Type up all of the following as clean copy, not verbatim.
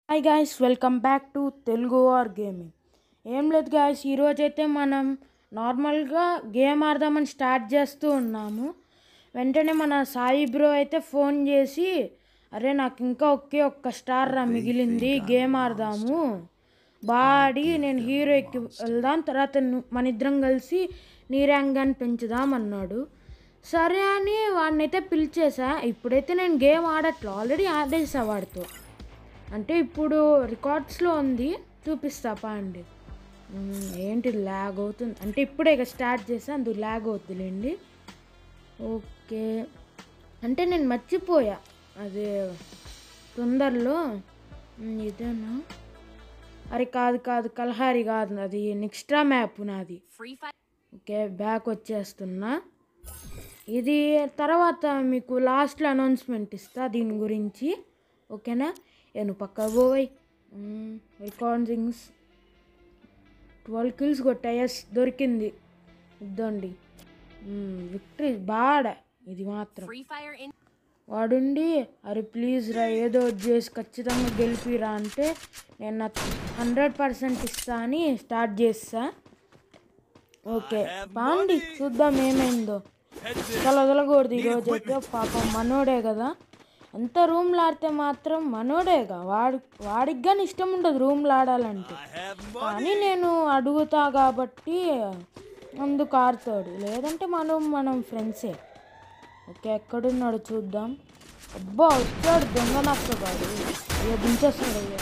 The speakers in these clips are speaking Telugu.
Hi guys, welcome back to Telugu war gaming. ఏం లేదు గాయ్స్, ఈరోజైతే మనం నార్మల్గా గేమ్ ఆడదామని స్టార్ట్ చేస్తూ ఉన్నాము. వెంటనే మన సాయి బ్రో అయితే ఫోన్ చేసి, అరే నాకు ఇంకా ఒక్క స్టార్ రా మిగిలింది, గేమ్ ఆడదాము బాడీ, నేను హీరో ఎక్కి వెళ్దాం, తర్వాత మన ఇద్దరం కలిసి నీ ర్యాంక్ కానీ పెంచుదాం అన్నాడు. సరే అని వాడిని అయితే పిలిచేసా. ఇప్పుడైతే నేను గేమ్ ఆడట్లా, ఆల్రెడీ ఆడేసా వాడితో. అంటే ఇప్పుడు రికార్డ్స్లో ఉంది, చూపిస్తాపా అండి. ఏంటి ల్యాగ్ అవుతుంది అంటే ఇప్పుడే ఇక స్టార్ట్ చేసా, అందుకు ల్యాగ్ అవుతుందిలేండి. ఓకే, అంటే నేను మర్చిపోయా అదే తొందరలో. ఇదేనా? అరే కాదు కల్హారి కాదు, అది నెక్స్ట్రా మ్యాప్ నాది. ఓకే, బ్యాక్ వచ్చేస్తున్నా. ఇది తర్వాత మీకు లాస్ట్లో అనౌన్స్మెంట్ ఇస్తా దీని గురించి, ఓకేనా? నేను పక్క పోయి రికార్డింగ్స్ 12 kills కొట్టా. ఎస్, దొరికింది, ఇద్దండి విక్టరీ బాడ. ఇది మాత్రం వాడుండి, అరే ప్లీజ్ రా ఏదో చేసి ఖచ్చితంగా గెలిపిరా అంటే నేను 100% ఇస్తా అని స్టార్ట్ చేస్తా. ఓకే బాండి, చూద్దాం ఏమైందో. వదలకూడదు ఈరోజు అయితే, పాపం మనోడే కదా. ఎంత రూమ్లు ఆడితే మాత్రం మనోడేగా, వాడికి కానీ ఇష్టం ఉండదు రూమ్లు ఆడాలంటే, కానీ నేను అడుగుతా కాబట్టి అందుకు ఆడతాడు, లేదంటే మనం ఫ్రెండ్సే. ఓకే, ఎక్కడున్నాడు చూద్దాం. అబ్బా వచ్చాడు దొంగ నచ్చగాడు, అయ్యో దించేస్తాడు. అయ్యో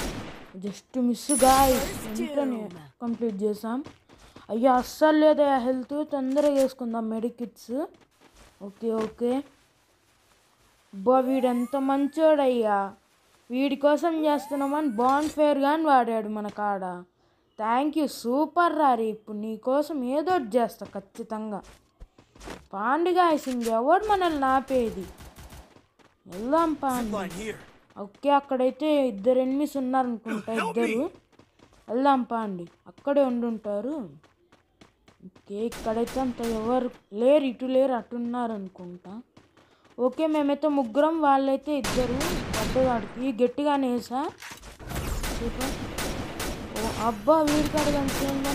జస్ట్ మిస్ గాయ్స్, ఇంట్లోనే కంప్లీట్ చేసాం. అయ్యో అస్సలు లేదయ్యా హెల్త్, తొందరగా వేసుకుందాం మెడికిట్స్. ఓకే అబ్బా వీడెంత మంచోడయ్యా, వీడి కోసం చేస్తున్నామని బాండ్ ఫేర్ కానీ వాడాడు మన కాడ. థ్యాంక్ యూ, సూపర్ రారి. ఇప్పుడు నీ కోసం ఏదో చేస్తా ఖచ్చితంగా. పాండిగా ఇంకెవడు మనల్ని ఆపేది, వెళ్దాం పాండి. ఓకే, అక్కడైతే 2 enemies ఉన్నారనుకుంటా, 2. వెళ్దాం పాండి, అక్కడే ఉండుంటారు. ఓకే, ఇక్కడైతే అంత ఎవరు లేరు, ఇటు లేరు, అటున్నారనుకుంటా. ఓకే, మేమైతే 3, వాళ్ళైతే 2. పడ్డవాడికి గట్టిగానే వేసా. అబ్బా వీడికి అడగండి.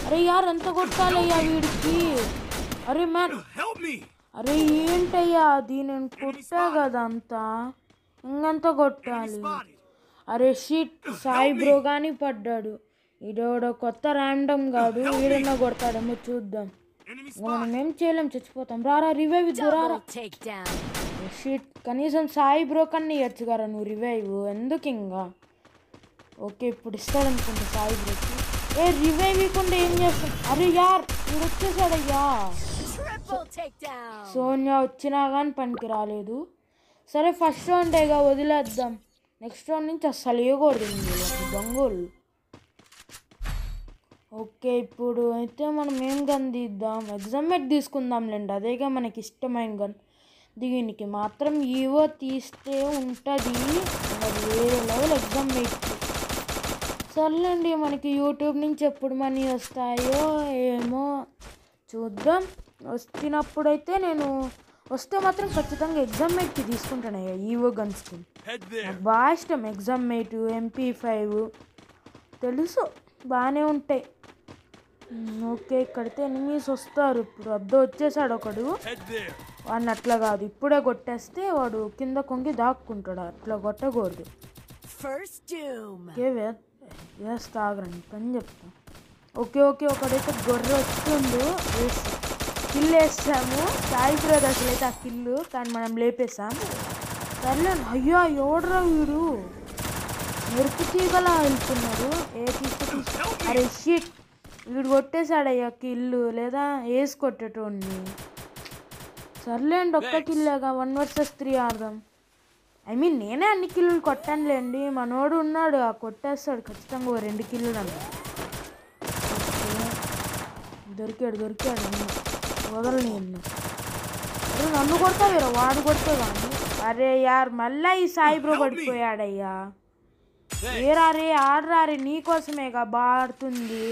అరే యార్ ఎంత కొట్టాలయ్యా వీడికి, అరే మ్యాన్, అరే ఏంటయ్యా అది, నేను కొట్టా కదా అంతా, ఇంకంతా కొట్టాలి. అరే షీట్, సాయి బ్రో కానీ పడ్డాడు. ఈడోడ కొత్త ర్యాండమ్ గాడు, వీడన్నా కొడతాడేమో చూద్దాం. మనం ఏం చేయలేం, చచ్చిపోతాం. రారా రివైవ్ రారా. షీట్, కనీసం సాయి బ్రో కన్నా ఇవ్వచ్చు కదా నువ్వు రివైవ్, ఎందుకు ఇంకా. ఓకే, ఇప్పుడు ఇస్తాడనుకుంటా సాయి బ్రోకి. రివైవ్ ఇవ్వకుండా ఏం చేస్తాం. అరే యార్ వీడు వచ్చేసాడయ్యా. సోనియా వచ్చినా కానీ పనికి రాలేదు. సరే ఫస్ట్ రౌండేగా వదిలేద్దాం, నెక్స్ట్ రౌండ్ నుంచి అస్సలు ఇవ్వకూడదు దొంగోళ్ళు. ఓకే, ఇప్పుడు అయితే మనం ఏం గన్ తీద్దాం, ఎగ్జామేట్ తీసుకుందాంలేండి, అదేగా మనకి ఇష్టమైన గన్. దీనికి మాత్రం ఈవో తీస్తే ఉంటుంది, వేరే లెవెల్ ఎగ్జామేట్. సర్లేండి, మనకి యూట్యూబ్ నుంచి ఎప్పుడు మనీ వస్తాయో ఏమో చూద్దాం. వచ్చినప్పుడైతే నేను వస్తే మాత్రం ఖచ్చితంగా ఎగ్జామేట్కి తీసుకుంటానయ్యా ఈవో గన్స్కి. బాగా ఇష్టం ఎగ్జామేట్, MP5 తెలుసు, బాగానే ఉంటాయి. ఓకే, ఇక్కడైతే ఎనిమీస్ వస్తారు. ఇప్పుడు వచ్చేసాడు ఒకడు, వాడిని అట్లా కాదు, ఇప్పుడే కొట్టేస్తే వాడు కింద కొంగి దాక్కుంటాడు, అట్లా కొట్టకూడదు. ఓకే వేస్తా, ఆగరండి పని చెప్తా. ఓకే ఒకడైతే గొర్రె వస్తుండు, కిల్ వేస్తాము. సాయి బ్రదర్ అసలైతే ఆ కిల్లు, కానీ మనం లేపేసాం. సర్లే. అయ్యో ఎవడ్రా వీడు, మెరుపు తీగలా వెళ్తున్నాడు. అరే షీట్, వీడు కొట్టేశాడయ్యా కిల్లు, లేదా వేసి కొట్టేటోడిని. సర్లేండి, ఒక్క కిల్లేగా, 1 vs 3 ఆడదాం. నేనే అన్ని కిల్లులు కొట్టానులేండి, మనోడు ఉన్నాడు కొట్టేస్తాడు ఖచ్చితంగా 2 కిల్లులు అన్న. దొరికాడు వదలని. అరే నన్ను కొడతావేరా, వాడు కొడితే కానీ. అరే యార్ మళ్ళా ఈ సాయి బ్రో పడిపోయాడయ్యా. రే ఆడరారే, నీకోసమేగా బాగా ఆడుతుంది,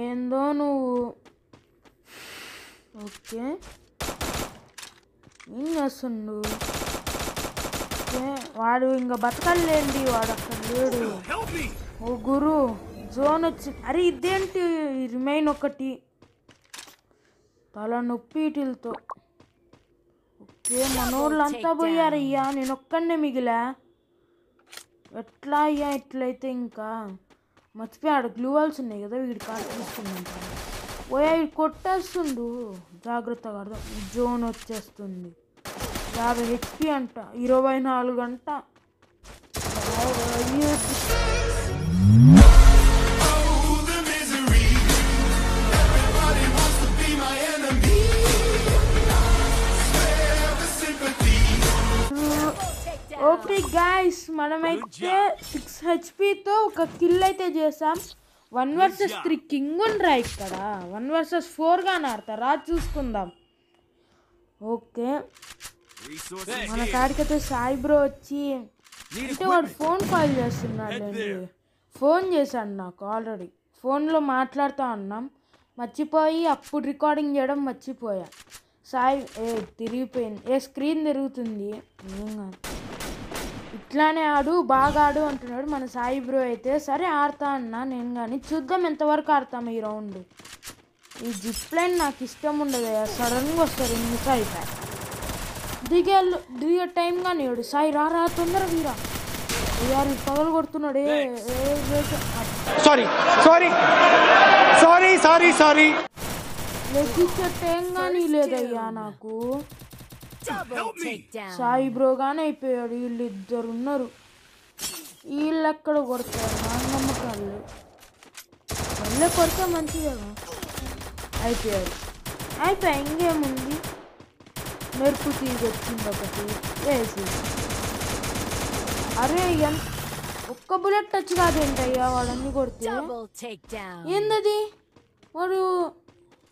ఏందో నువ్వు. ఓకే ఏం చేస్తుండు, ఓకే వాడు ఇంకా బతకలేండి, వాడు అక్కడ లేడు. ఓ గురు జోన్ వచ్చి, అరే ఇదేంటి రిమైన్ ఒకటి, తల నొప్పి వీటితో. ఓకే మనోళ్ళంతా పోయారయ్యా, నేను ఒక్కడనే మిగిలా. ఎట్లా అయ్యా ఇట్లయితే? ఇంకా మర్చిపోయాడు, గ్లూ వాల్స్ ఉన్నాయి కదా, వీడి కాలు తీసుకున్నాను. పోయా వీడు కొట్టేస్తుండు, జాగ్రత్తగా. జోన్ వచ్చేస్తుంది. 50 HP అంట, 24 అంట. ఓకే గైస్, మనమైతే 6 HPతో ఒక కిల్ అయితే చేసాం. 1 vs 3 కింగ్ ఉండరా ఇక్కడ. 1 vs 4 గాని ఆడతారా చూసుకుందాం. ఓకే మన కాడికైతే సాయి బ్రో వచ్చి, అంటే వాడు ఫోన్ కాల్ చేస్తున్నాడండి. ఫోన్ చేశాడు నాకు ఆల్రెడీ, ఫోన్లో మాట్లాడుతూ ఉన్నాం. మర్చిపోయి అప్పుడు రికార్డింగ్ చేయడం మర్చిపోయా. సాయి తిరిగిపోయింది, స్క్రీన్ తిరుగుతుంది. ఇట్లానే ఆడు, బాగా ఆడు అంటున్నాడు మన సాయి బ్రో అయితే. సరే ఆడతా అన్నా నేను, కానీ చూద్దాం ఎంతవరకు ఆడతాము ఈ రౌండ్. ఈ జిప్ లైన్ నాకు ఇష్టం ఉండదు, సడన్గా వస్తారు మిస్ అయిపోయి. దిగే టైం కానీ వాడు సాయి రా తొందర వీరా యారు పగలు కొడుతున్నాడు. లెక్కిచ్చే టైం కానీ లేదయ్యా నాకు. సాయి బ్రో గానే అయిపోయాడు. వీళ్ళు ఇద్దరు ఉన్నారు, వీళ్ళు ఎక్కడ కొడతారు నా నమ్మకాలు. మళ్ళీ కొడితే మంచిది కదా. అయిపోయాడు, ఇంకేముంది. మెరుపు తీగి వచ్చింది ఒకటి వేసి. అరే ఒక్క బుల్లెట్ టచ్ కాదేంటయ్యా వాడన్నీ కొడితే. ఏందది వాడు?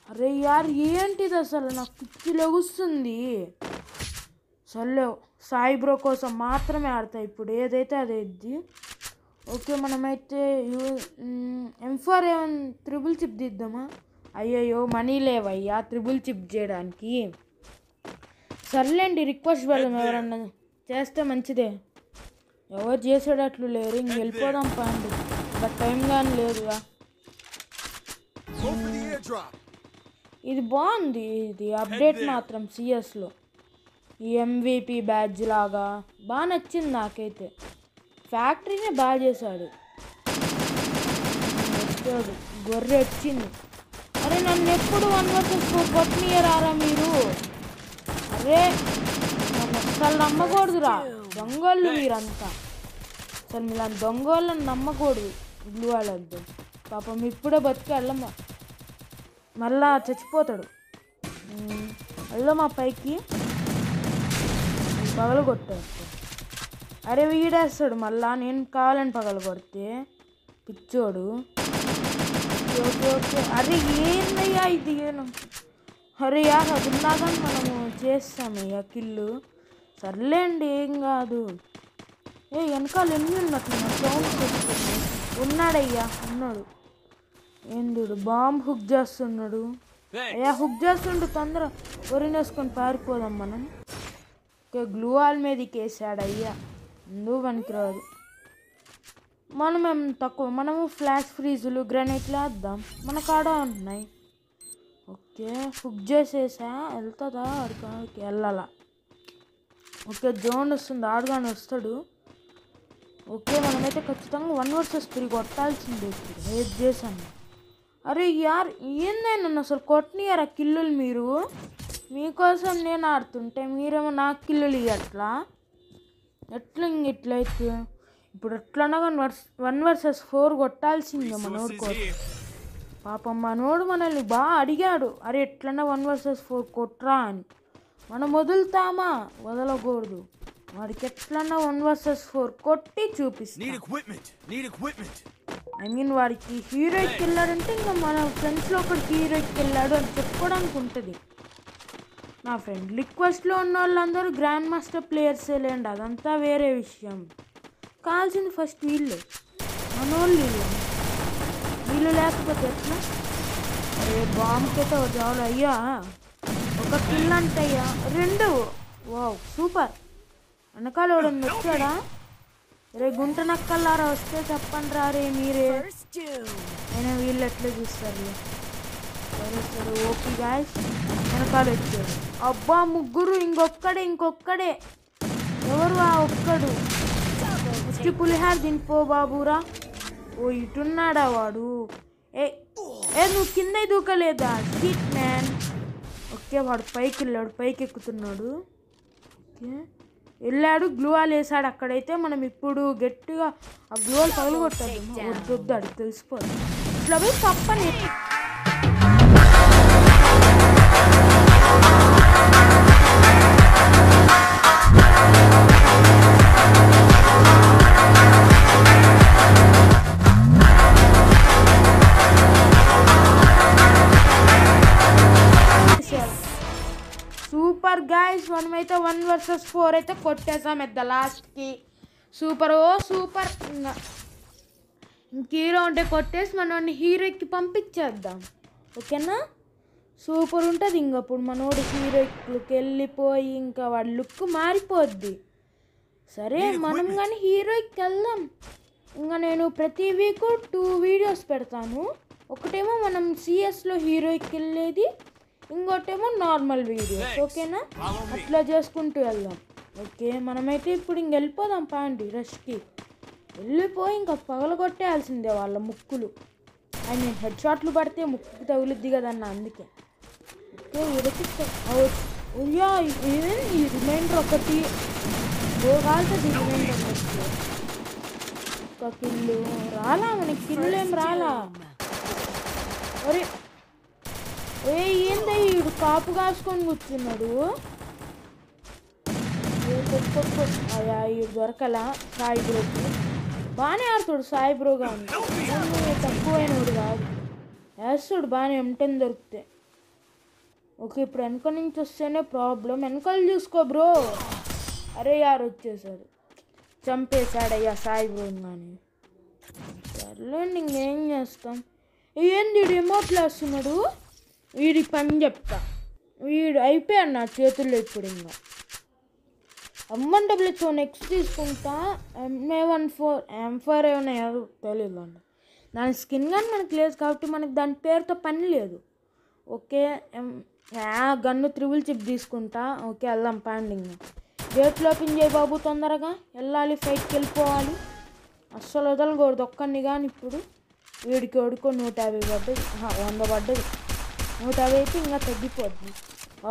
అరే యార్ ఏంటిది అసలు, నాకు పిచ్చి లెగుస్తుంది. సర్లే సాయి బ్రో కోసం మాత్రమే ఆడతా ఇప్పుడు, ఏదైతే అదేది. ఓకే మనమైతే M4 త్రిబుల్ చిప్ దిద్దామా? అయ్యయ్యో మనీ లేవయ్యా త్రిబుల్ చిప్ చేయడానికి. సర్లేండి రిక్వెస్ట్ పెడదాం, ఎవరన్నా చేస్తే మంచిదే. ఎవరు చేసేటట్లు లేరు, ఇంక వెళ్ళిపోదాం పండి. బట్ టైం కానీ లేదుగా. ఇది బాగుంది, ఇది అప్డేట్ మాత్రం సిఎస్లో. ఈ MVP బ్యాడ్జ్ లాగా బాగా నచ్చింది నాకైతే. ఫ్యాక్టరీనే బాగా చేశాడు. గొర్రె వచ్చింది. అరే నన్ను ఎప్పుడు 1 vs 4 కొట్టనియరారా మీరు? అరే నన్ను అసలు నమ్మకూడదురా, దొంగోళ్ళు మీరంతా. అసలు మీరు దొంగోళ్ళని నమ్మకూడదు. ఇల్లు వాళ్ళద్దు పాపం ఇప్పుడే బతికి వెళ్ళమ్మా, మళ్ళా చచ్చిపోతాడు. వెళ్ళమా పైకి, పగలు కొట్టేస్తాడు. అరే వీడేస్తాడు మళ్ళా, నేను కావాలని పగలు కొడితే పిచ్చోడు. ఓకే ఓకే అరే ఏందయ్యా ఇది? అరే యార్ అది ఉన్నాగా మనము చేస్తామయ్యా కిల్లు. సర్లేండి ఏం కాదు. వెనకాల ఎన్ని ఉన్నట్లు సౌండ్స్ వస్తుంది. ఉన్నాడయ్యా, ఉన్నాడు. ఏందుడు బాంబ్ హుక్ చేస్తున్నాడు. అయ్యా హుక్ చేస్తుండు, తొందర ఒరినేసుకొని పారిపోదాం మనం. ఓకే గ్లూ వాల్ మీదకి వేసాడు అయ్యా, ఎందుకు పనికిరాదు. మనమేం తక్కువ, మనము ఫ్లాష్ ఫ్రీజులు గ్రెనేట్లు వేద్దాం, మన కాడ ఉన్నాయి. ఓకే హుక్ చేసేసా, వెళ్తుందా ఆడికి? వెళ్ళాలా. ఓకే జోన్ వస్తుంది, ఆడుగానే వస్తాడు. ఓకే మనమైతే ఖచ్చితంగా 1 vs 3 కొట్టాల్సిందే. ఏది చేశాను. అరే యార్ ఏందైనా నన్ను అసలు కొట్టనియారా కిల్లులు మీరు? మీకోసం నేను ఆడుతుంటే మీరేమో నాకు కిల్లులు ఇవ్వట్లా. ఎట్లా ఇట్లయితే ఇప్పుడు ఎట్లన్నా కానీ 1 vs 4 కొట్టాల్సిందే మనోడు కోసం. పాపం మనోడు మనల్ని బాగా అడిగాడు, అరే ఎట్లన్నా 1 vs 4 కొట్రా అని. మనం వదులుతామా? వదలకూడదు. వాడికి ఎట్లన్నా 1 vs 4 కొట్టి చూపిస్తాం. ఐ మీన్ వాడికి హీరోకి వెళ్ళాడంటే ఇంకా మన ఫ్రెండ్స్లో ఒకటి హీరోకి వెళ్ళాడు అని చెప్పుకోవడానికి ఉంటుంది. నా ఫ్రెండ్ రిక్వెస్ట్లో ఉన్న వాళ్ళందరూ గ్రాండ్ మాస్టర్ ప్లేయర్సే లేండి, అదంతా వేరే విషయం. కావాల్సింది ఫస్ట్ వీళ్ళు, మనోళ్ళు. వీళ్ళు లేకపోతే ఎట్లా? అరే బాంబుకైతే చాలు అయ్యా. ఒక కిల్ అంటయ్యా, 2. Wow super. వెనకాల ఎవడన్నా వచ్చాడా? రే గుంట నక్కల్లారా వస్తే చెప్పండి రా రే మీరే. అయినా వీళ్ళు ఎట్లా చూస్తారు? సరే సరే ఓకే గాయ్స్, వెనకాల వచ్చాడు. అబ్బా ముగ్గురు, ఇంకొక్కడే. ఎవరు ఆ ఒక్కడు? వచ్చి పులిహార తినిపో బాబురా. ఓ ఇటున్నాడా వాడు? ఏ నువ్వు కింద దూకలేదా? Shit man. ఓకే వాడు పైకి వెళ్ళాడు, పైకి ఎక్కుతున్నాడు. ఓకే వెళ్ళాడు, గ్లూవాల్ వేసాడు అక్కడైతే. మనం ఇప్పుడు గట్టిగా ఆ గ్లూవాల్ పగలగొట్టాడు. వద్దు అడిగి తెలిసిపోదు. ఇట్లా పోయి తప్పని సూపర్ గాయ్స్, మనమైతే 1 vs 4 అయితే కొట్టేసాం ఎట్ ద లాస్ట్కి. Super super. ఇంక హీరో ఉంటే కొట్టేసి మనోడిని హీరోకి పంపించేద్దాం. ఓకేనా? సూపర్ ఉంటుంది. ఇంకప్పుడు మనోడు హీరోకి వెళ్ళిపోయి ఇంకా వాడి లుక్ మారిపోద్ది. సరే మనం కానీ హీరోకి వెళ్దాం. ఇంకా నేను ప్రతి వీక్ 2 వీడియోస్ పెడతాను. ఒకటేమో మనం సిఎస్లో హీరోకి వెళ్ళేది, ఇంకోటేమో నార్మల్ వీడియోస్. ఓకేనా? అట్లా చేసుకుంటూ వెళ్దాం. ఓకే మనమైతే ఇప్పుడు ఇంక వెళ్ళిపోదాం. పాండి రష్కి వెళ్ళిపోయి ఇంకా పగలగొట్టేయాల్సిందే వాళ్ళ ముక్కులు. ఆయన హెడ్ షాట్లు పడితే ముక్కుకి తగులుద్ది కదన్న, అందుకే. ఓకే ఉయ్యా ఈ రిమైండర్ ఒకటి కాలుతుంది. రిమైండర్ ఒక కిల్లు రాలా మనకి, కిల్లు ఏం రాలా. అరే ఏందా ఈడు కాపు కాసుకొని కూర్చున్నాడు. అయ్యా ఈడు దొరకలా. సాయి బ్రోకి బాగానే ఆడుతాడు. సాయి బ్రో కానీ తక్కువైనడు కాదు, వేస్తాడు బాగానే M10 దొరికితే. ఓకే ఇప్పుడు వెనక నుంచి వస్తేనే ప్రాబ్లం. వెనకాల చూసుకో బ్రో. అరే యారు వచ్చేసాడు, చంపేశాడయ్యా సాయి బ్రో. కానీ సర్లేండి ఇంకేం చేస్తాం. ఏంది వీడు ఎమోట్లు వేస్తున్నాడు? వీడి పని చెప్తా. వీడు అయిపోయాడు నా చేతుల్లో ఇప్పుడు. ఇంకా M1W నెక్స్ట్ తీసుకుంటా. M4 ఏమైనా తెలియదు అండి. దాని స్కిన్ కానీ మనకు లేదు కాబట్టి మనకి దాని పేరుతో పని లేదు. ఓకే గన్ను 3 చిప్ తీసుకుంటా. ఓకే వెళ్దాం పాండింగ్. గేట్లు ఓపెన్ చేయి బాబు, తొందరగా వెళ్ళాలి, ఫైట్కి వెళ్ళిపోవాలి. అస్సలు వదలకూడదు ఒక్కడిని. కానీ ఇప్పుడు వీడికి వడుకో 150 పడ్డది, 100 పడ్డది. 150 అయితే ఇంకా తగ్గిపోద్ది.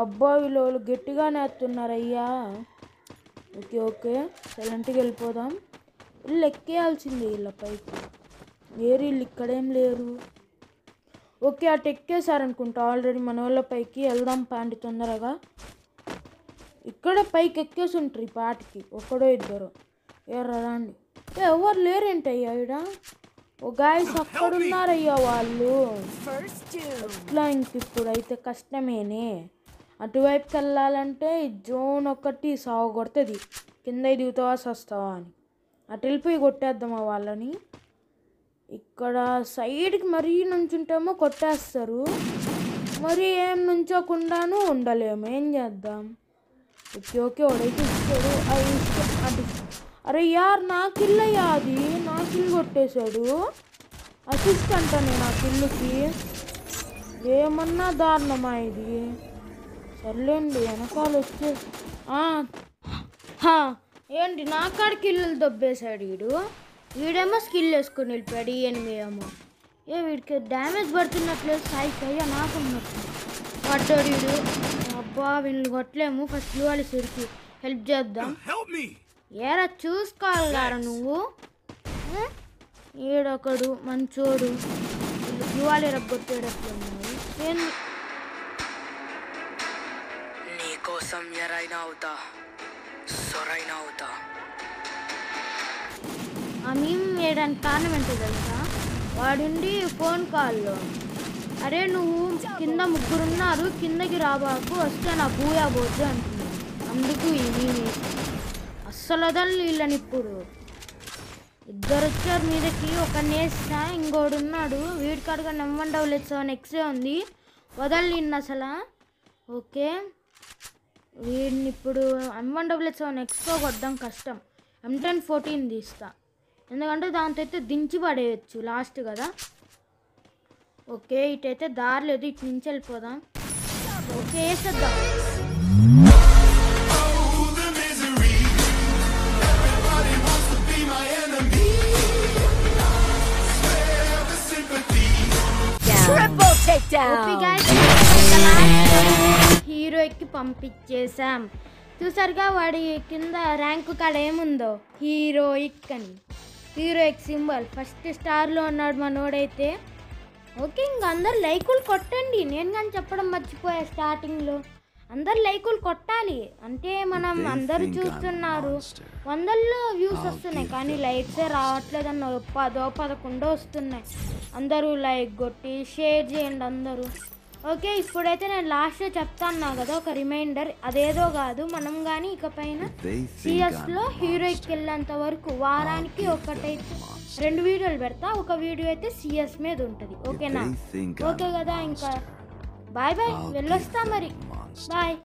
అబ్బా వీళ్ళు గట్టిగానే వేస్తున్నారయ్యా. ఓకే ఓకే సైలెంట్గా వెళ్ళిపోదాం. వీళ్ళు ఎక్కేయాల్సిందే వీళ్ళ పైకి. వీళ్ళు ఇక్కడేం లేరు. ఓకే అటు ఎక్కేసారనుకుంటా ఆల్రెడీ మన వాళ్ళ పైకి. వెళ్దాం పాండి తొందరగా. ఇక్కడ పైకి ఎక్కేసి ఉంటారు ఈ పాటికి, ఒకడో ఇద్దరు. రండి. ఎవరు లేరేంటయ్యా ఇక్కడ? ఓ గాయస్ అక్కడున్నారయ్యా వాళ్ళు. ఎట్లా ఇంక ఇప్పుడు అయితే కష్టమేనే. అటువైపుకి వెళ్ళాలంటే జోన్ ఒకటి సాగు కొడుతుంది, కింద దిగుతావా వస్తావా అని. అటు వెళ్ళిపోయి కొట్టేద్దామా వాళ్ళని. ఇక్కడ సైడ్కి మరీ నుంచుంటేమో కొట్టేస్తారు, మరి ఏం నుంచోకుండాను ఉండలేము. ఏం చేద్దాం? ఓకే ఓకే వాడైతే ఇచ్చాడు. అది అరే యార్ నా కిల్లయ్యా, అది నా కిల్ కొట్టేశాడు. అసిస్ట్ అంటానే నా కిల్లుకి. ఏమన్నా దారుణమా ఇది? సర్లేండి వెనకాల వచ్చే. ఏంటి నా కాడ కిల్లులు దొబ్బేశాడు వీడు. వీడేమో స్కిల్ వేసుకొని వెళ్ళిపోయాడు. ఈ ఎనిమిది ఏమో వీడికి డ్యామేజ్ పడుతున్నట్లేదు. సాయికి అయ్యా నాకున్నట్టు పడ్డాడు వీడు. అబ్బా వీళ్ళు కొట్టలేము. ఫస్ట్ వాళ్ళు సిరికి హెల్ప్ చేద్దాం. ఏరా చూసుకోవాలారా నువ్వు? ఏడొకడు మంచోడు. యువాలు రగ్గొట్టేటట్లున్నాడు. ఏంది నీకోసం ఎరైనా అవుతా, సొరైనా అవుతా. ఆ మేము వేయడానికి కారణం ఏంటో తెలుసా? వాడుండి ఫోన్ కాల్లో అరే నువ్వు కింద ముగ్గురున్నారు, కిందకి రాబాకు, వస్తే నా బూయా పోద్దు అంటున్నాడు. అందుకు ఇది అస్సలు వదలు వీళ్ళని. ఇప్పుడు ఇద్దరు వచ్చారు మీదకి. ఒక నేస్తా, ఇంకోడు ఉన్నాడు. వీడికి అడుగా M1W7 ఎక్సే ఉంది. వదలు నిన్న అసలు. ఓకే వీడిని ఇప్పుడు M177 ఎక్స్తో కొట్టడం కష్టం. M1014 తీస్తా, ఎందుకంటే దాంతో అయితే దించి పడేయచ్చు లాస్ట్ కదా. ఓకే, ఇటైతే దారి లేదు, ఇటు నుంచి వెళ్ళిపోదాం. ఓకే, వేసేద్దాం. హీరోయిక్కి పంపించేసాం. చూసారుగా వాడి కింద ర్యాంకు కాడ ఏముందో, హీరోయిక్ అని, హీరోయిక్ సింబల్ ఫస్ట్ స్టార్లో ఉన్నాడు మనోడైతే. ఓకే, ఇంక అందరు లైకులు కొట్టండి. నేను కానీ చెప్పడం మర్చిపోయా స్టార్టింగ్లో, అందరు లైకులు కొట్టాలి. అంటే మనం అందరూ చూస్తున్నారు, 100లో వ్యూస్ వస్తున్నాయి కానీ లైక్సే రావట్లేదన్న 10-11 వస్తున్నాయి. అందరూ లైక్ కొట్టి షేర్ చేయండి అందరూ. ఓకే, ఇప్పుడైతే నేను లాస్ట్లో చెప్తాను కదా ఒక రిమైండర్, అదేదో కాదు, మనం కానీ ఇకపైన సిఎస్లో హీరోయిక్కి వెళ్ళేంత వరకు వారానికి ఒకటైతే 2 వీడియోలు పెడతా. ఒక వీడియో అయితే సిఎస్ మీద ఉంటుంది. ఓకేనా? ఓకే కదా, ఇంకా బాయ్ బాయ్, వెళ్ళొస్తా మరి, బాయ్.